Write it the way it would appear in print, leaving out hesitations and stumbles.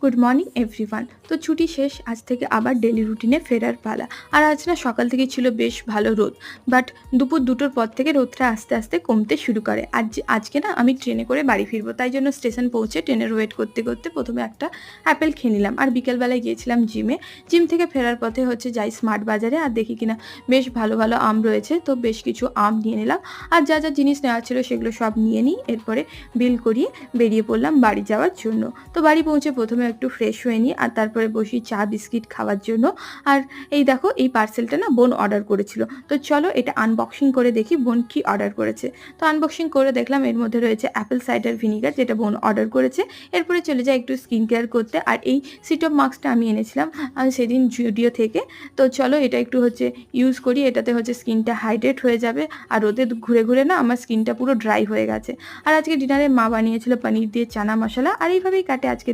Good morning everyone. তো ছুটি শেষ, আজ থেকে আবার ডেলি রুটিনে ফেরার পালা। আর আজ না সকাল থেকে ছিল বেশ ভালো রোদ, বাট দুপুর 2টোর পর থেকে রোদটা আস্তে আস্তে কমতে শুরু করে। আজকে না আমি ট্রেনে করে বাড়ি ফিরবো, তাই জন্য স্টেশন পৌঁছে ট্রেনের ওয়েট করতে করতে প্রথমে একটা অ্যাপেল খেয়ে নিলাম। আর বিকেলবেলায় গিয়েছিলাম জিম থেকে ফেরার পথে যাই স্মার্ট বাজারে, আর দেখি কিনা বেশ ভালো ভালো আম রয়েছে, তো বেশ কিছু আম নিয়ে নিলাম। আর যা যা জিনিস নেওয়া ছিল সেগুলো সব নিয়ে নিই, এরপরে বিল করিয়ে বেরিয়ে পড়লাম বাড়ি যাওয়ার জন্য। তো বাড়ি পৌঁছে প্রথমে একটু ফ্রেশ হয়ে নিই, আর তারপরে বসি চা বিস্কিট খাওয়ার জন্য। আর এই দেখো, এই পার্সেলটা না বোন অর্ডার করেছিল, তো চলো এটা আনবক্সিং করে দেখি বোন কি অর্ডার করেছে। তো আনবক্সিং করে দেখলাম এর মধ্যে রয়েছে অ্যাপেল সাইডার ভিনিগার, যেটা বোন অর্ডার করেছে। এরপরে চলে যাই একটু স্কিন কেয়ার করতে, আর এই সিটপ মাস্কটা আমি এনেছিলাম সেদিন জুডিও থেকে। তো চলো এটা একটু ইউজ করি, এটাতে স্কিনটা হাইড্রেট হয়ে যাবে। আর রোদে ঘুরে ঘুরে না আমার স্কিনটা পুরো ড্রাই হয়ে গেছে। আর আজকে ডিনারে মা বানিয়েছিল পনির দিয়ে চানা মশলা, আর এইভাবেই কাটে আজকে